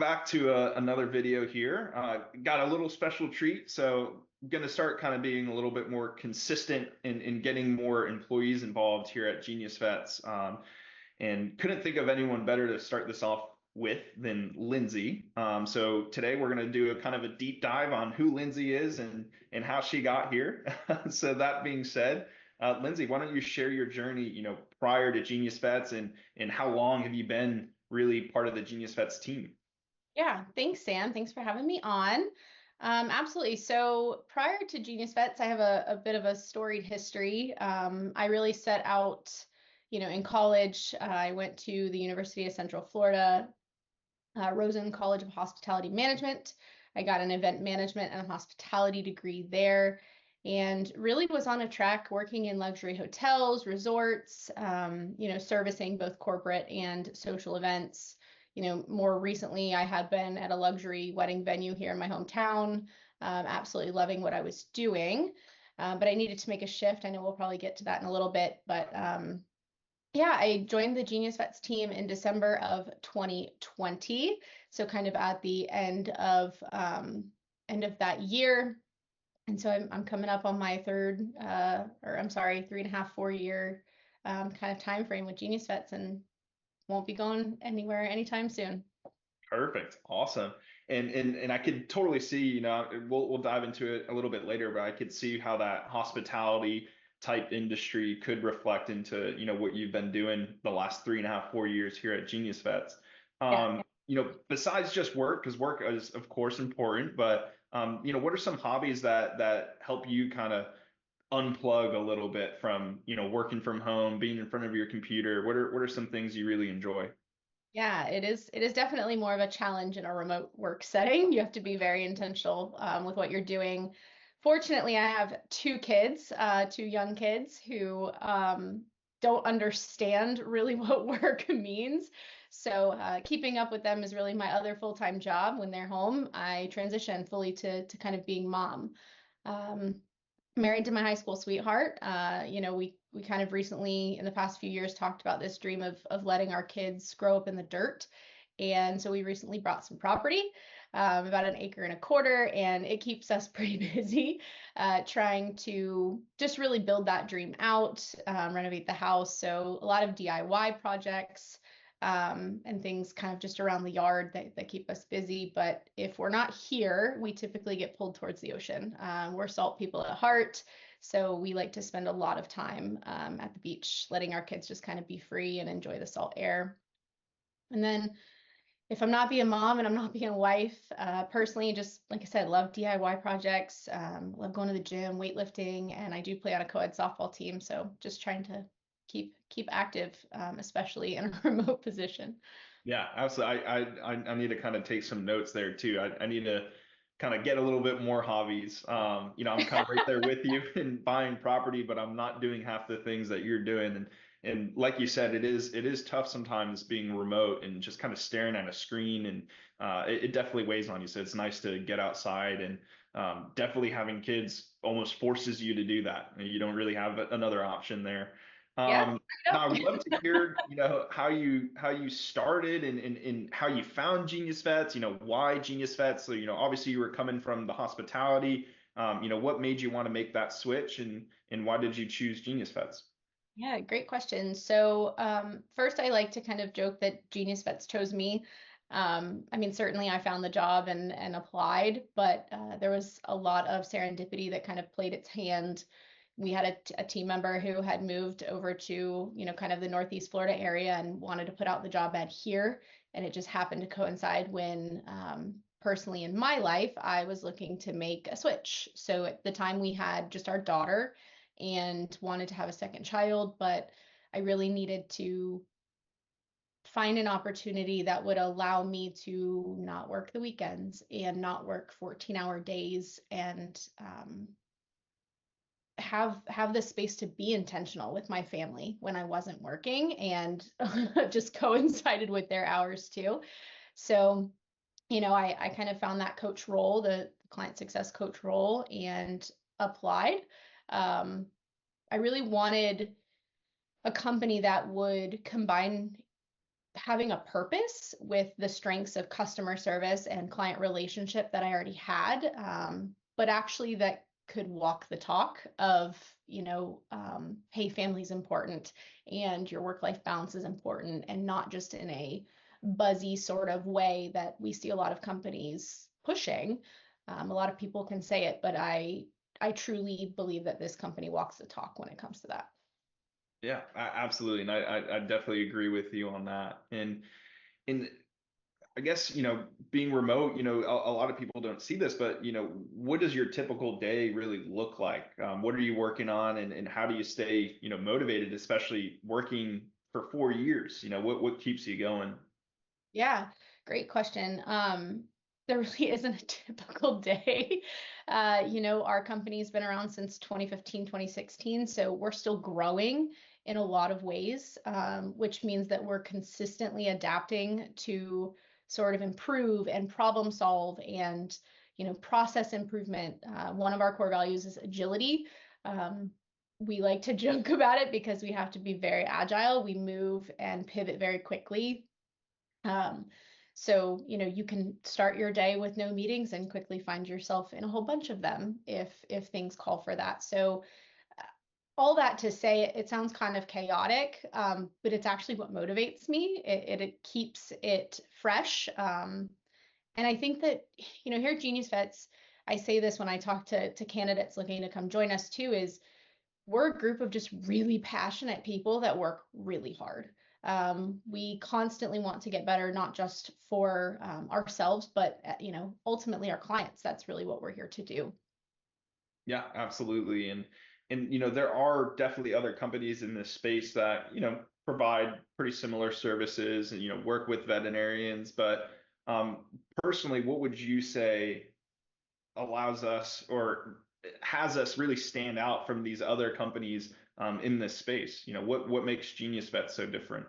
back to another video here. Got a little special treat, so I'm going to start kind of being a little bit more consistent in getting more employees involved here at GeniusVets. And couldn't think of anyone better to start this off with than Lyndsey. So today we're going to do a kind of a deep dive on who Lyndsey is and how she got here. So that being said, Lyndsey, why don't you share your journey, prior to GeniusVets and how long have you been really part of the GeniusVets team? Yeah, thanks, Sam. Thanks for having me on. Absolutely. So prior to Genius Vets, I have a bit of a storied history. I really set out, in college. I went to the University of Central Florida, Rosen College of Hospitality Management. I got an event management and a hospitality degree there, and really was on a track working in luxury hotels, resorts, servicing both corporate and social events. More recently, I had been at a luxury wedding venue here in my hometown, absolutely loving what I was doing. But I needed to make a shift. I know we'll probably get to that in a little bit, but yeah, I joined the Genius Vets team in December of 2020. So kind of at the end of that year. And so I'm coming up on my three and a half, 4 year kind of time frame with Genius Vets, and won't be going anywhere anytime soon. Perfect. Awesome. And I could totally see, we'll dive into it a little bit later, but I could see how that hospitality type industry could reflect into, what you've been doing the last 3.5, 4 years here at Genius Vets. Yeah. Besides just work, because work is of course important, but what are some hobbies that help you kind of unplug a little bit from, working from home, being in front of your computer? What are some things you really enjoy? Yeah, it is definitely more of a challenge in a remote work setting. You have to be very intentional with what you're doing. Fortunately, I have two kids, two young kids who don't understand really what work means. So keeping up with them is really my other full-time job. When they're home, I transition fully to kind of being mom. Um, Married to my high school sweetheart. We kind of recently in the past few years talked about this dream of letting our kids grow up in the dirt. And so we recently bought some property, about an acre and a quarter, and it keeps us pretty busy trying to just really build that dream out, renovate the house. So a lot of DIY projects, and things kind of just around the yard that keep us busy. But if we're not here, we typically get pulled towards the ocean. We're salt people at heart. So we like to spend a lot of time at the beach, letting our kids just kind of be free and enjoy the salt air. And then if I'm not being a mom and I'm not being a wife, personally, just like I said, love DIY projects, love going to the gym, weightlifting, and I do play on a co-ed softball team. So just trying to keep active, especially in a remote position. Yeah, absolutely. I need to kind of take some notes there too. I need to kind of get a little bit more hobbies. I'm kind of right there with you in buying property, but I'm not doing half the things that you're doing. And like you said, it is tough sometimes being remote and just kind of staring at a screen, and it definitely weighs on you. So it's nice to get outside, and definitely having kids almost forces you to do that. You don't really have another option there. Yeah, Um, Now, I would love to hear, how you started and how you found Genius Vets, why Genius Vets. So, obviously you were coming from the hospitality. What made you want to make that switch, and why did you choose Genius Vets? yeah, great question. So first, I like to kind of joke that Genius Vets chose me. I mean, certainly I found the job and applied, but there was a lot of serendipity that kind of played its hand. We had a team member who had moved over to, kind of the Northeast Florida area and wanted to put out the job ad here. And it just happened to coincide when, personally in my life, I was looking to make a switch. So at the time we had just our daughter and wanted to have a second child, but I really needed to find an opportunity that would allow me to not work the weekends and not work 14-hour days, and have the space to be intentional with my family when I wasn't working, and just coincided with their hours too. So, I kind of found that coach role, the client success coach role, and applied. Um, I really wanted a company that would combine having a purpose with the strengths of customer service and client relationship that I already had, but actually that could walk the talk of, hey, family's important and your work-life balance is important, and not just in a buzzy sort of way that we see a lot of companies pushing. A lot of people can say it, but I truly believe that this company walks the talk when it comes to that. Yeah, absolutely. And I definitely agree with you on that. And I guess, being remote, a lot of people don't see this, but, what does your typical day really look like? What are you working on, and how do you stay, motivated, especially working for 4 years? What keeps you going? Yeah, great question. There really isn't a typical day. Our company's been around since 2015, 2016, so we're still growing in a lot of ways, which means that we're consistently adapting to sort of improve and problem solve and, process improvement. One of our core values is agility. We like to joke about it because we have to be very agile. We move and pivot very quickly. So, you can start your day with no meetings and quickly find yourself in a whole bunch of them if things call for that. So, all that to say, it sounds kind of chaotic, but it's actually what motivates me. It keeps it fresh. And I think that, here at GeniusVets, I say this when I talk to candidates looking to come join us too, is we're a group of just really passionate people that work really hard. We constantly want to get better, not just for ourselves, but ultimately our clients. That's really what we're here to do. Yeah, absolutely. And there are definitely other companies in this space that, provide pretty similar services and, work with veterinarians. But um, personally, what would you say allows us or has us really stand out from these other companies in this space? What makes Genius Vet so different?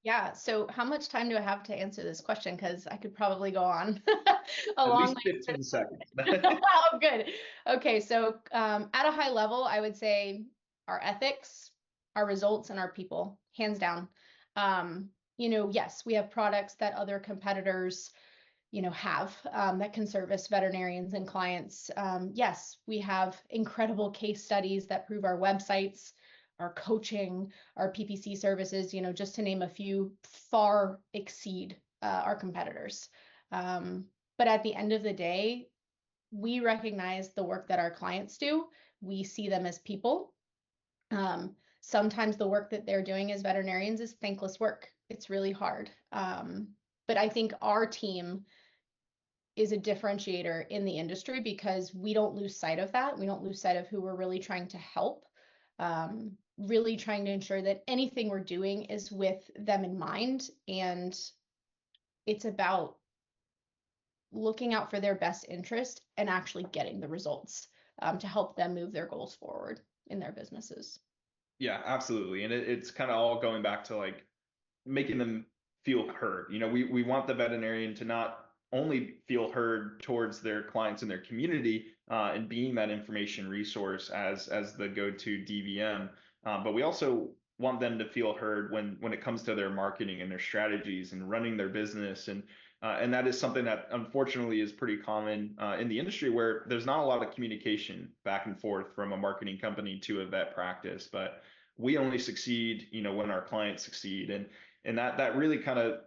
Yeah. So how much time do I have to answer this question? Because I could probably go on a At long least 15 seconds. way. Wow, good. Okay. So at a high level, I would say our ethics, our results, and our people, hands down. Yes, we have products that other competitors, have that can service veterinarians and clients. Yes, we have incredible case studies that prove our websites, our coaching, our PPC services, just to name a few, far exceed our competitors. But at the end of the day, we recognize the work that our clients do. We see them as people. Sometimes the work that they're doing as veterinarians is thankless work. It's really hard. But I think our team is a differentiator in the industry because we don't lose sight of that. We don't lose sight of who we're really trying to help, really trying to ensure that anything we're doing is with them in mind. And it's about looking out for their best interest and actually getting the results to help them move their goals forward in their businesses. Yeah, absolutely. And it's kind of all going back to like making them feel heard. We want the veterinarian to not only feel heard towards their clients and their community, and being that information resource as the go-to DVM, but we also want them to feel heard when it comes to their marketing and their strategies and running their business. And that is something that unfortunately is pretty common in the industry, where there's not a lot of communication back and forth from a marketing company to a vet practice. But we only succeed, when our clients succeed. And that really kind of,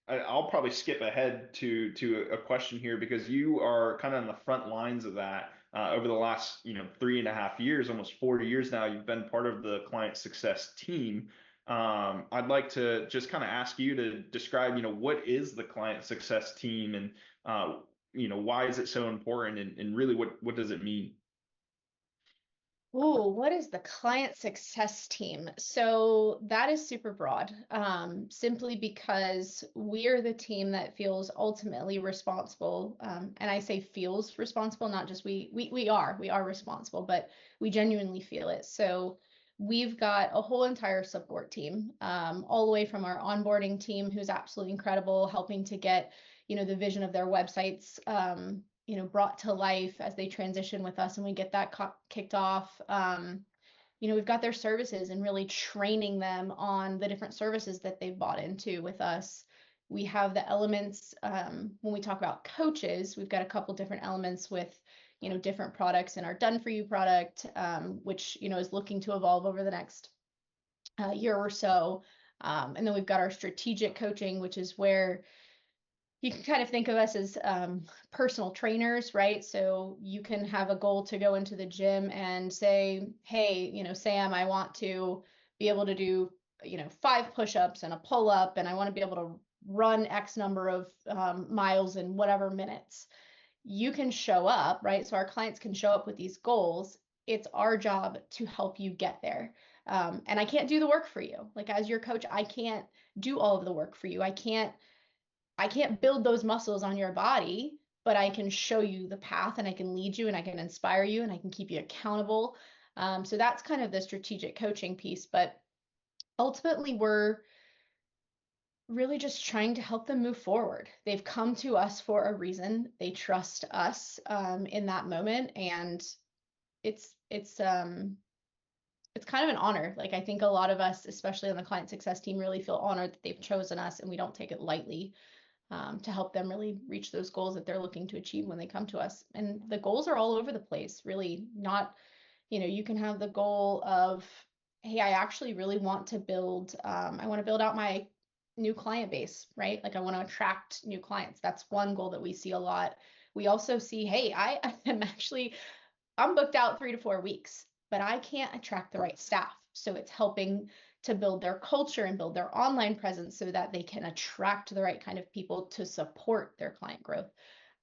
I'll probably skip ahead to a question here, because you are kind of on the front lines of that over the last 3.5 years, almost 4 years now. You've been part of the client success team. I'd like to just kind of ask you to describe, what is the client success team, and why is it so important, and really what does it mean? Ooh, what is the client success team? So that is super broad, simply because we are the team that feels ultimately responsible. And I say feels responsible, not just we are responsible, but we genuinely feel it. So we've got a whole entire support team, all the way from our onboarding team, who's absolutely incredible, helping to get, the vision of their websites, brought to life as they transition with us and we get that kicked off. we've got their services and really training them on the different services that they've bought into with us. We have the elements, when we talk about coaches, we've got a couple different elements with, different products in our Done For You product, which, is looking to evolve over the next year or so. And then we've got our strategic coaching, which is where you can kind of think of us as personal trainers, right? So you can have a goal to go into the gym and say, hey, Sam, I want to be able to do, 5 push-ups and a pull-up, and I want to be able to run X number of miles in whatever minutes. You can show up, right? So our clients can show up with these goals. It's our job to help you get there. And I can't do the work for you. Like, as your coach, I can't do all of the work for you. I can't build those muscles on your body, but I can show you the path, and I can lead you, and I can inspire you, and I can keep you accountable. So that's kind of the strategic coaching piece. But ultimately, we're really just trying to help them move forward. They've come to us for a reason. They trust us in that moment, and it's kind of an honor. Like, I think a lot of us, especially on the client success team, really feel honored that they've chosen us, and we don't take it lightly, to help them really reach those goals that they're looking to achieve when they come to us. And the goals are all over the place, really. Not, you can have the goal of, hey, I actually really want to build, I want to build out my new client base, right? Like, I want to attract new clients. That's one goal that we see a lot. We also see, hey, I'm booked out 3 to 4 weeks, but I can't attract the right staff. So it's helping to build their culture and build their online presence so that they can attract the right kind of people to support their client growth.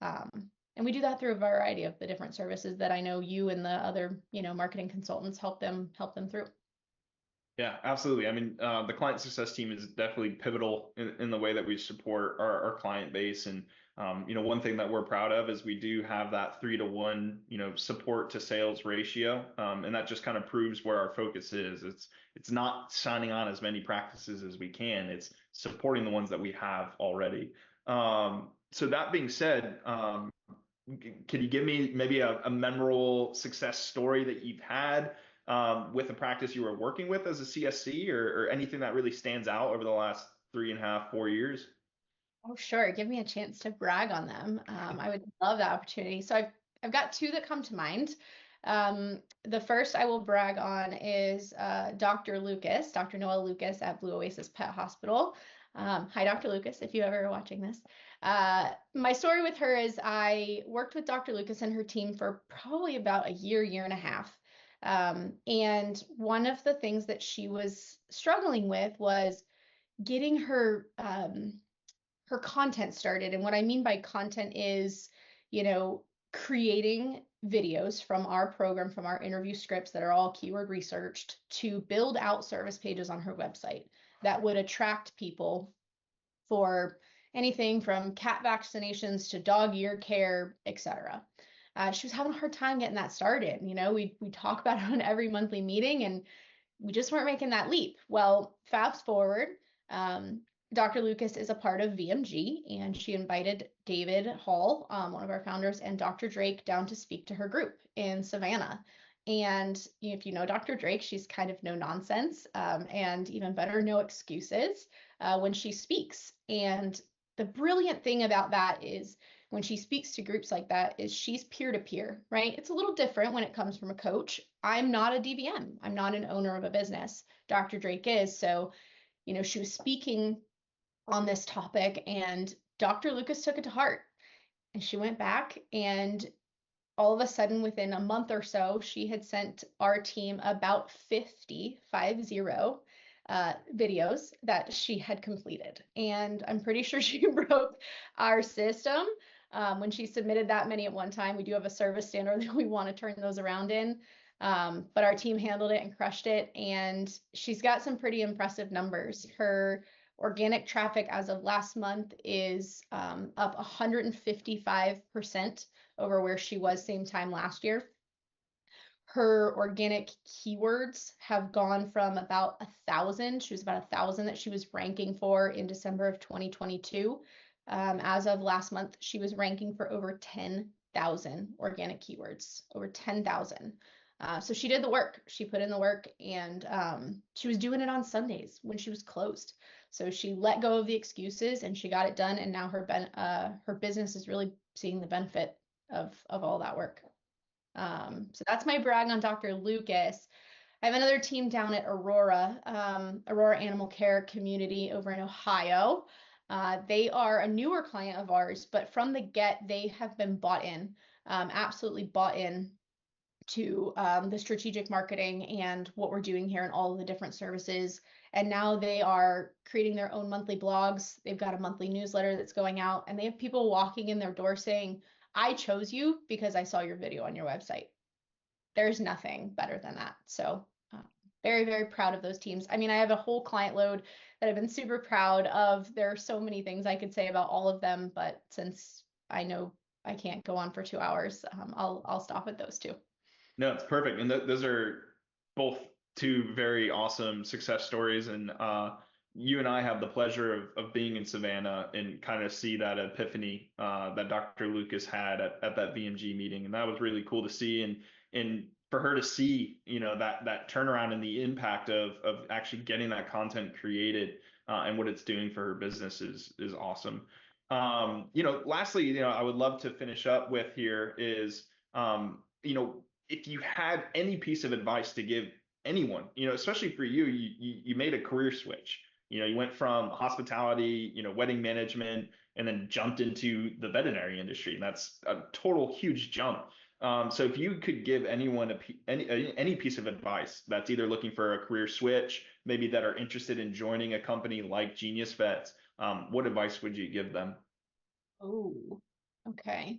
And we do that through a variety of the different services that I know you and the other, marketing consultants help them through. Yeah, absolutely. I mean, the client success team is definitely pivotal in the way that we support our client base. And, one thing that we're proud of is we do have that 3-to-1, support to sales ratio. And that just kind of proves where our focus is. It's not signing on as many practices as we can. It's supporting the ones that we have already. So that being said, can you give me maybe a memorable success story that you've had with the practice you were working with as a CSC, or anything that really stands out over the last 3.5, 4 years? Oh, sure. Give me a chance to brag on them. I would love that opportunity. So I've got 2 that come to mind. The first I will brag on is Dr. Lucas, Dr. Noah Lucas at Blue Oasis Pet Hospital. Hi, Dr. Lucas, if you ever are watching this. My story with her is I worked with Dr. Lucas and her team for probably about a year and a half. And one of the things that she was struggling with was getting her content started. And what I mean by content is, creating videos from our program, from our interview scripts that are all keyword researched, to build out service pages on her website that would attract people for anything from cat vaccinations to dog ear care, etc. She was having a hard time getting that started. We talk about it on every monthly meeting, and we just weren't making that leap. Well, fast forward, Dr. Lucas is a part of VMG, and she invited David Hall, one of our founders, and Dr. Drake down to speak to her group in Savannah. And if you know Dr. Drake, she's kind of no nonsense, and even better, no excuses when she speaks. And the brilliant thing about that is when she speaks to groups like that is she's peer-to-peer, right? It's a little different when it comes from a coach. I'm not a DVM. I'm not an owner of a business. Dr. Drake is. So, she was speaking on this topic, and Dr. Lucas took it to heart. And she went back, and all of a sudden, within a month or so, she had sent our team about 50 videos that she had completed. And I'm pretty sure she broke our system when she submitted that many at one time. We do have a service standard that we want to turn those around in. But our team handled it and crushed it. And she's got some pretty impressive numbers. Her organic traffic as of last month is up 155% over where she was same time last year. Her organic keywords have gone from about 1,000. She was about 1,000 that she was ranking for in December of 2022. As of last month, she was ranking for over 10,000 organic keywords, over 10,000. So she did the work. She put in the work, and she was doing it on Sundays when she was closed. So she let go of the excuses and she got it done. And now her business is really seeing the benefit of all that work. So that's my brag on Dr. Lucas. I have another team down at Aurora, Aurora Animal Care Community over in Ohio. They are a newer client of ours, but from the get, they have been bought in, absolutely bought in to the strategic marketing and what we're doing here and all of the different services. And now they are creating their own monthly blogs. They've got a monthly newsletter that's going out, and they have people walking in their door saying, I chose you because I saw your video on your website. There's nothing better than that. So very, very proud of those teams. I mean, I have a whole client load that I've been super proud of. There are so many things I could say about all of them, but since I know I can't go on for 2 hours, I'll stop at those two. No, it's perfect. And those are both two very awesome success stories. And you and I have the pleasure of being in Savannah and kind of see that epiphany that Dr. Lucas had at that VMG meeting. And that was really cool to see. And for her to see, that turnaround and the impact of actually getting that content created and what it's doing for her business is awesome. Lastly, I would love to finish up with here is, if you had any piece of advice to give anyone, especially for you, you made a career switch. You went from hospitality, wedding management, and then jumped into the veterinary industry. And that's a total huge jump. So if you could give anyone any piece of advice that's either looking for a career switch, maybe that are interested in joining a company like GeniusVets, what advice would you give them? Oh, okay.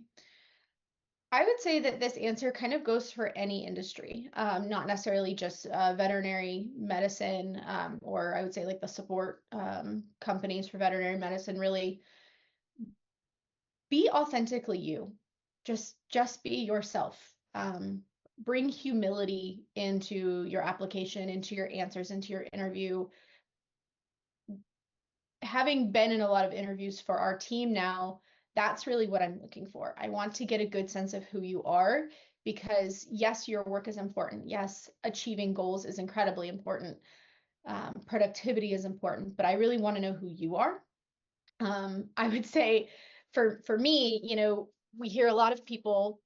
I would say that this answer kind of goes for any industry, not necessarily just veterinary medicine, or I would say like the support companies for veterinary medicine. Really, be authentically you. Just be yourself. Bring humility into your application, into your answers, into your interview. Having been in a lot of interviews for our team now, that's really what I'm looking for. I want to get a good sense of who you are because, yes, your work is important. Yes, achieving goals is incredibly important. Productivity is important, but I really want to know who you are. I would say for me, we hear a lot of people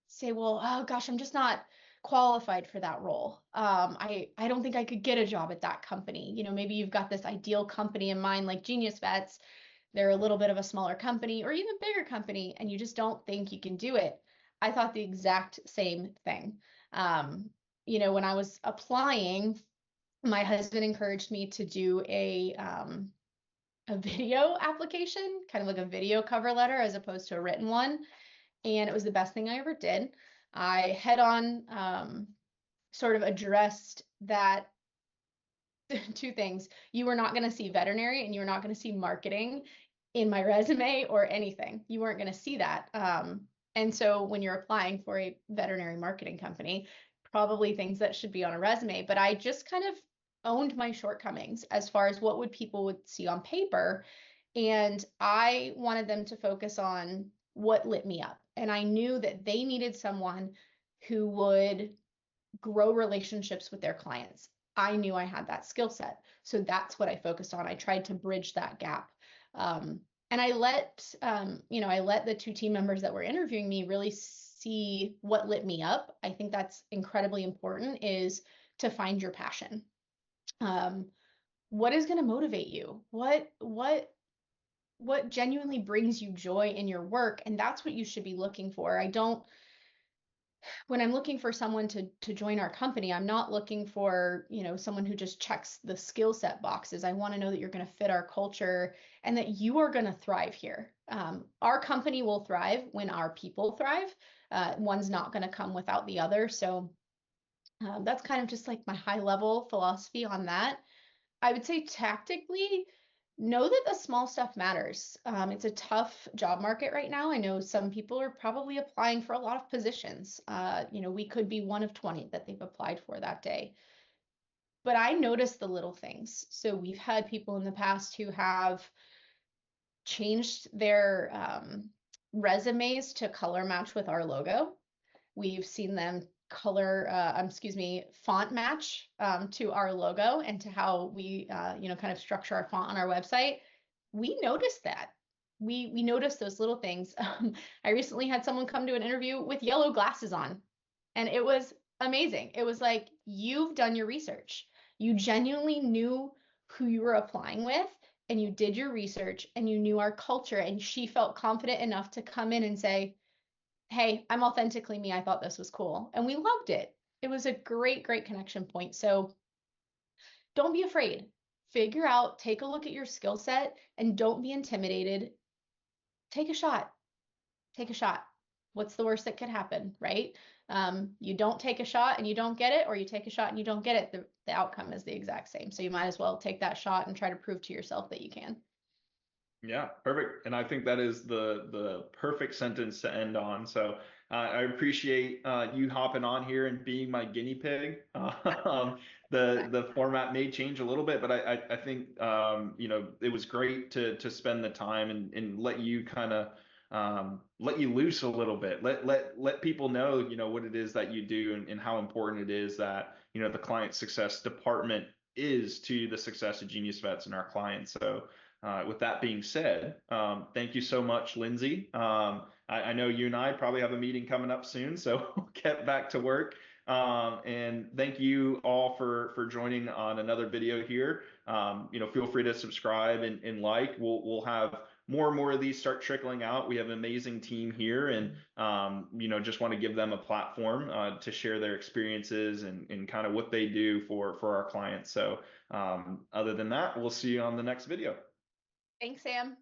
say, well, oh gosh, I'm just not qualified for that role. I don't think I could get a job at that company. Maybe you've got this ideal company in mind, like GeniusVets. They're a little bit of a smaller company or even bigger company, and you just don't think you can do it. I thought the exact same thing. When I was applying, my husband encouraged me to do a video application, kind of like a video cover letter as opposed to a written one. And it was the best thing I ever did. I head on sort of addressed that two things. You were not going to see veterinary and you were not going to see marketing in my resume or anything. You weren't going to see that. And so when you're applying for a veterinary marketing company, probably things that should be on a resume, but I just kind of owned my shortcomings as far as what would people would see on paper. And I wanted them to focus on what lit me up. And I knew that they needed someone who would grow relationships with their clients. I knew I had that skill set. So that's what I focused on. I tried to bridge that gap. And I let the two team members that were interviewing me really see what lit me up. I think that's incredibly important, is to find your passion. What is going to motivate you? What genuinely brings you joy in your work? And that's what you should be looking for. When I'm looking for someone to join our company, I'm not looking for, someone who just checks the skill set boxes. I want to know that you're going to fit our culture and that you are going to thrive here. Our company will thrive when our people thrive. One's not going to come without the other. So that's kind of just like my high level philosophy on that. I would say tactically, know that the small stuff matters. It's a tough job market right now. I know some people are probably applying for a lot of positions. We could be one of 20 that they've applied for that day. But I notice the little things. So we've had people in the past who have changed their resumes to color match with our logo. We've seen them color, font match to our logo and to how we, kind of structure our font on our website. We noticed that. We noticed those little things. I recently had someone come to an interview with yellow glasses on, and it was amazing. It was like, you've done your research. You genuinely knew who you were applying with, and you did your research, and you knew our culture, and she felt confident enough to come in and say, hey, I'm authentically me. I thought this was cool. And we loved it. It was a great, great connection point. So don't be afraid. Figure out, take a look at your skill set, and don't be intimidated. Take a shot. Take a shot. What's the worst that could happen, right? You don't take a shot and you don't get it, or you take a shot and you don't get it. The outcome is the exact same. So you might as well take that shot and try to prove to yourself that you can. Yeah, perfect. And I think that is the perfect sentence to end on. So I appreciate you hopping on here and being my guinea pig. The format may change a little bit, but I think it was great to spend the time and let you kind of let you loose a little bit. Let people know what it is that you do and how important it is that the client success department is to the success of Genius Vets and our clients. So. With that being said, thank you so much, Lyndsey. I know you and I probably have a meeting coming up soon, so we'll get back to work. And thank you all for joining on another video here. Feel free to subscribe and like. We'll have more and more of these start trickling out. We have an amazing team here, and just want to give them a platform to share their experiences and kind of what they do for our clients. So other than that, we'll see you on the next video. Thanks, Sam.